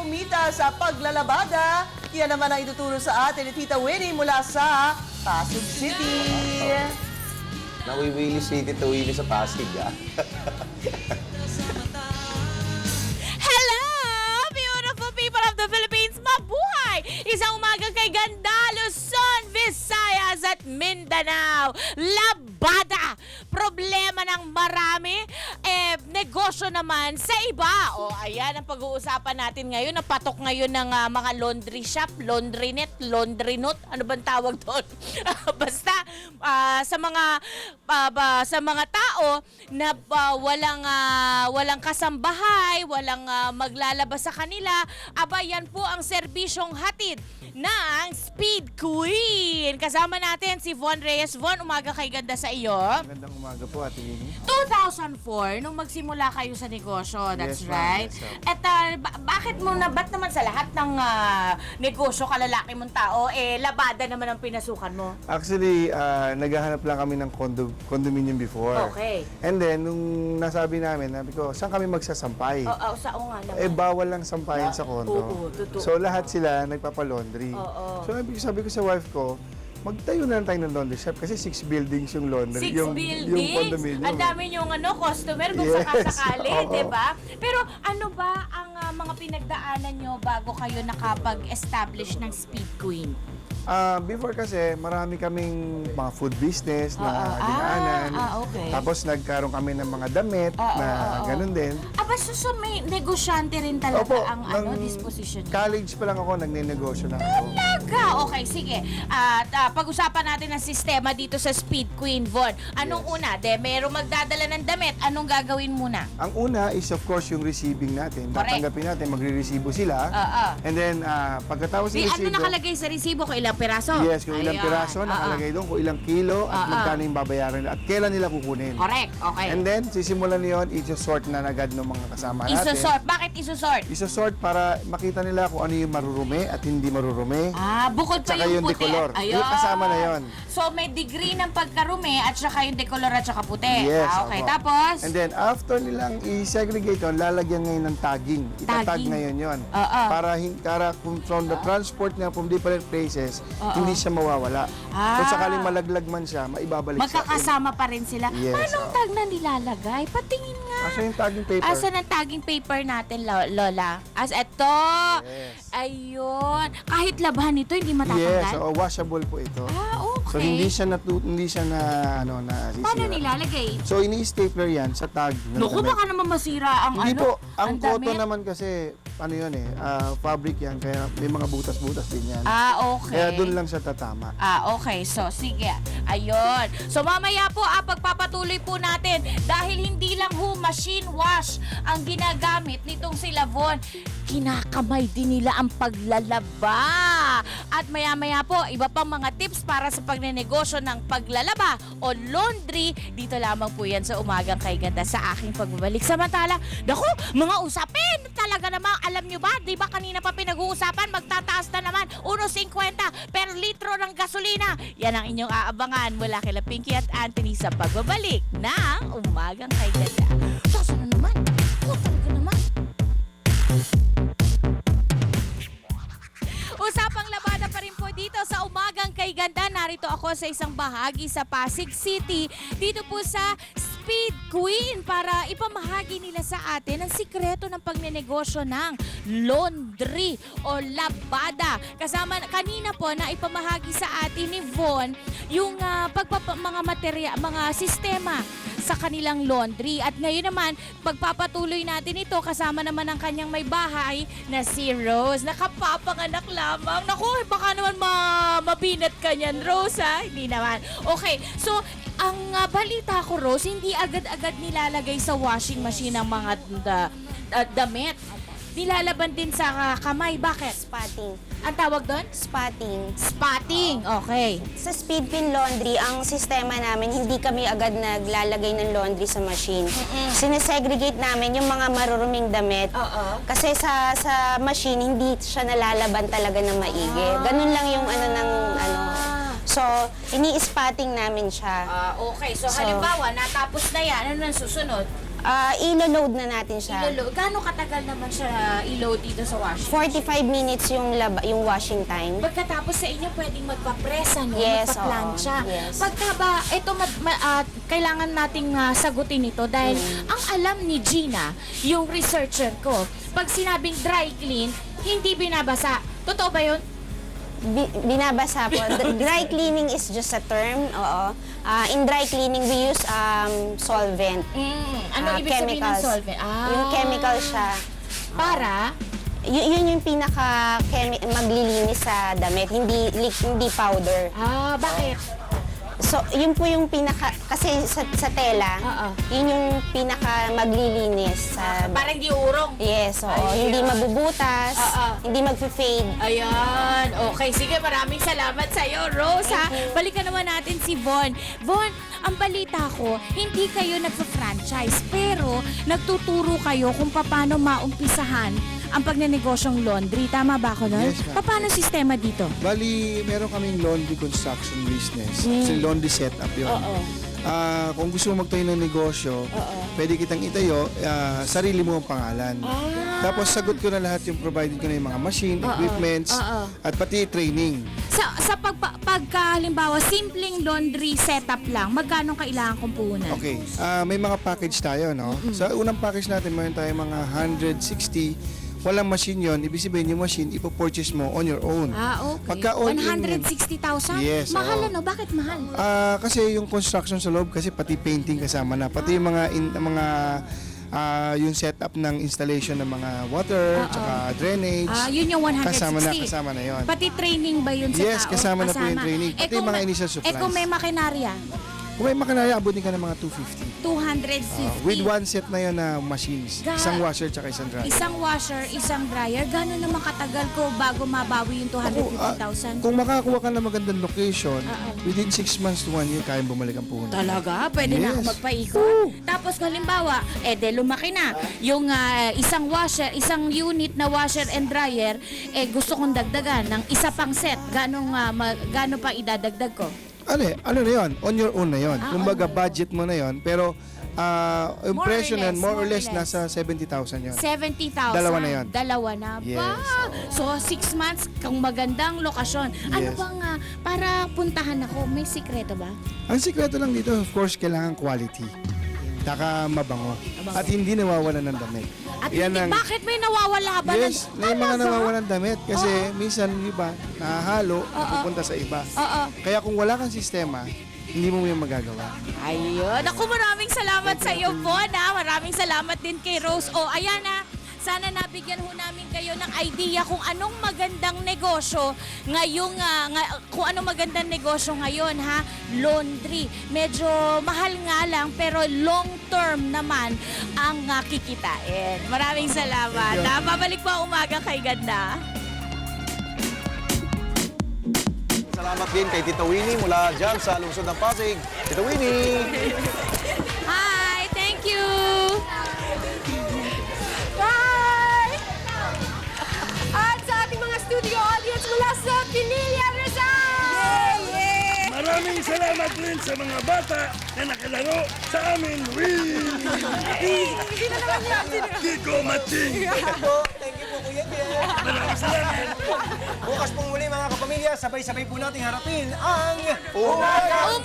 kumita sa paglalabada? Yan naman ang ituturo sa atin ni Tita Winnie mula sa Pasig City. Nawiwili si Tita Winnie sa Pasig, ah. Hello, beautiful people of the Philippines! Mabuhay! Isang umaga kay ganda, Luzon, Visayas at Mindanao. Labada! Problema ng marami, negosyo naman sa iba. O, ayan ang pag-uusapan natin ngayon. Napatok ngayon ng mga laundry shop, laundry net, laundry note. Ano bang tawag doon? Basta, sa mga tao na walang kasambahay, walang maglalabas sa kanila, aba yan po ang serbisyong hatid ng Speed Queen. Kasama natin si Von Reyes. Von, umaga kay ganda sa iyo. Magandang umaga po, Ate Winnie. 2004, nung magsimula kayo sa negosyo, that's Yes, right. ma'am. Yes, At bakit mo na, ba't naman sa lahat ng negosyo, kalalaki mong tao, labada naman ang pinasukan mo? Actually, naghahanap lang kami ng condominium before. Okay. And then, nung nasabi namin, sabi ko, saan kami magsasampay? Oo nga naman. Bawal lang sampayan sa kondo. Oo, totoo. So, lahat sila nagpapalaundry. Oo. So, sabi ko sa wife ko, magtayo na lang tayo ng laundry shop kasi 6 buildings yung laundry. 6 Yung buildings? condominium. Ang dami yung customer kung Yes, sakasakali, oo. di ba? Pero ano ba ang mga pinagdaanan nyo bago kayo nakapag-establish ng Speed Queen? Before kasi, marami kaming mga food business na dinaanan. Okay. Tapos nagkaroon kami ng mga damit na ganun din. So may negosyante rin talaga Opo, ang ng disposition niyo? college pa lang ako, nagne-negosyo na ako. Talaga? Okay, sige. Pag-usapan natin ang sistema dito sa Speed Queen, Von. Anong una? Merong magdadala ng damit. Anong gagawin muna? Ang una is of course yung receiving natin. Correct. Tatanggapin natin, magre-resibo sila. And then, pagkatapos ng Ano resibo... nakalagay sa resibo? Kung ilang piraso? Yes, kung ilang Ayan. piraso, nakalagay doon, kung ilang kilo, at magkano yung babayaran nila, at kailan nila kukunin. Correct, okay. And then, sisimulan niyon, i-sort na agad ng mga kasama natin. Isosort. Bakit isosort? Isosort para makita nila kung ano yung marurumi at hindi marurumi. Bukod pa Tsaka yung yung puti. decolor. Ayun. Yung kasama na yun. So, may degree ng pagkarumi at saka yung decolor at saka puti. Yes. Okay, opo. tapos? And then, after nilang i-segregate yun, lalagyan ngayon ng tagging. Itatag Tagging. ngayon yun. Oo. Para from the transport niya from different places, hindi siya mawawala. Kung sakaling malaglag man siya, maibabalik sa atin. Magkakasama pa rin sila. Yes, Paano tag na nilalagay? Patingin nga. Asa yung tagging paper? Asan ang tagging paper natin, Lola? Eto. Yes. Ayun. Kahit labhan ito, hindi Yes, matatanggal? so washable po ito. Okay. So hindi siya na Paano sisira. nilalagay? So ini-stapler yan sa tag. ng Naku, damit. baka naman masira ang Hindi po, ang damit. cotton naman kasi fabric yan, kaya may mga butas-butas din yan. Okay. Kaya doon lang siya tatama. Okay. So, sige. Ayun. So, mamaya po, pagpapatuloy po natin dahil hindi lang machine wash ang ginagamit nitong sila Von, kinakamay din nila ang paglalaba. At maya-maya po, iba pang mga tips para sa pagnenegosyo ng paglalaba o laundry. Dito lamang po yan sa Umagang Kay Ganda sa aking pagbabalik. Samantala, naku, mga usapin talaga naman. Alam nyo ba, di ba kanina pa pinag-uusapan, magtataas na naman 1.50 per litro ng gasolina. Yan ang inyong aabangan mula kila Pinky at Anthony sa pagbabalik ng Umagang Kay Ganda. Sasa na naman. Talaga naman. Usapang labada pa rin po dito sa Umagang Kay Ganda. Narito ako sa isang bahagi sa Pasig City. Dito po sa Speed Queen para ipamahagi nila sa atin ang sikreto ng pagnenegosyo ng laundry o labada. Kasama kanina po na ipamahagi sa atin ni Von yung mga sistema sa kanilang laundry. At ngayon naman, pagpapatuloy natin ito kasama naman ang kanyang may bahay na si Rose. Nakapapanganak lamang. Naku, baka naman mabinat ka niyan, Rose, ha? Hindi naman. Okay, so ang balita ko, Rose, hindi agad-agad nilalagay sa washing machine ang mga damit. Nilalaban din sa kamay. Bakit? Spotting. Ang tawag doon? Spotting. Spotting. Okay. Sa Speed Queen Laundry, ang sistema namin, hindi kami agad naglalagay ng laundry sa machine. Sinesegregate namin yung mga maruruming damit. Kasi sa machine, hindi siya nalalaban talaga ng maigi. Ganun lang yung So, ini-spotting namin siya. Okay. So, halimbawa, natapos na yan. Ano nang susunod? ilo-load na natin siya. Gaano katagal naman siya i-load dito sa washing? 45 minutes yung washing time. Pagkatapos sa inyo, pwedeng magpa-press, ano? Yes, magpa-plancha. oo. Yes. Pagka ba, ito, kailangan nating sagutin ito dahil ang alam ni Gina, yung researcher ko, pag sinabing dry clean, hindi binabasa. Totoo ba yun? Binabasa po. Dry cleaning is just a term. Oo. In dry cleaning, we use solvent. Ano ibig sabihin ng chemicals. solvent? Yung chemical siya. Para? Yun yung pinaka maglilinis sa damit, hindi powder. Bakit? So, yun po yung pinaka, kasi sa tela, Oo. yun yung pinaka maglilinis sa... Para hindi urong. Yes, oo. Ayun. Hindi mabubutas, Oo. hindi mag-fade. Ayan. Okay, sige. Maraming salamat sa iyo, Rose. Ha? Balikan naman natin si Von. Von, ang balita ko, hindi kayo nagpa-franchise, pero nagtuturo kayo kung paano maumpisahan ang pagnenegosyo'ng laundry. Tama ba ako nun? Yes, ma'am. Paano sistema dito? Bali, meron kaming laundry construction business. Kasi laundry setup yun. Oo. Kung gusto mo magtayo ng negosyo, pwede kitang itayo, sarili mo ang pangalan. Tapos sagot ko na lahat yung provided ko na yung mga machine, equipments, at pati training. Sa pagkahalimbawa, simpleng laundry setup lang, magkano kailangan kong puhunan? Okay, may mga package tayo, no? Sa unang package natin, meron tayo mga 160. Walang machine yon, ibig sabihin yung machine, ipopurchase mo on your own. Okay. Pagka all in yun, 160,000? Yes, Mahal oo. ano? Bakit mahal? kasi yung construction sa loob, kasi pati painting kasama na, pati yung yung setup ng installation ng mga water, tsaka drainage. Yun yung 160. Kasama na yon. Pati training ba yun sa Yes, tao? kasama na po yung training. Pati kung yung mga may- initial supplies. kung may makinarya, Kung may makinarya, abutin ka ng mga 250. 250. With one set na yun na machines. Isang washer tsaka isang dryer. Isang washer, isang dryer. Gano'n naman katagal ko bago mabawi yung 250,000? Kung makakuha ka ng magandang location, within 6 months to 1 year, kayang bumalik ang puhunan. Talaga? Pwede na ako Yes. magpaikot. Tapos halimbawa, lumaki na. Yung isang washer, isang unit na washer and dryer, gusto kong dagdagan ng isa pang set. Gano'n pa idadagdag ko? Ano na yun? On your own na yun. Kumbaga, budget mo na yun. Pero, yung More or presyo na yun, less, more or more or less, less. nasa 70,000 yun. 70,000. Dalawa na yun. Dalawa na. Yes, Ba? oo. So, 6 months, kung magandang lokasyon. Ano Yes. bang, para puntahan ako, may sikreto ba? Ang sikreto lang dito, of course, kailangan quality. Taka mabango. At hindi nawawalan ng damit. At Yan hindi, ang- bakit may nawawala ba? Yes, may mga Talaga? nawawalan damit. Kasi minsan yung iba, nahahalo, pupunta sa iba. Oo. Kaya kung wala kang sistema, hindi mo yung magagawa. Ayun. Ako, maraming salamat sa iyo, Von. Maraming salamat din kay Rose. Ayan na. Sana nabigyan ho namin kayo ng idea kung anong magandang negosyo ngayong, kung anong magandang negosyo ngayon, ha? Laundry. Medyo mahal nga lang, pero long term naman ang kikitain. Maraming salamat. Babalik po ang umaga kay Ganda. Salamat din kay Tita Winnie mula dyan sa lungsod ng Pasig. Tita Winnie! Hi! Thank you! Bye! At sa ating mga studio audience mula sa Pinilla, Rizal! Maraming salamat rin sa mga bata na nakalaro sa amin. Sino naman yan? Kiko Mating. Thank you po, Kuya Pierre. Maraming salamat. Bukas pong muli mga kapamilya, sabay-sabay po nating harapin ang Umagang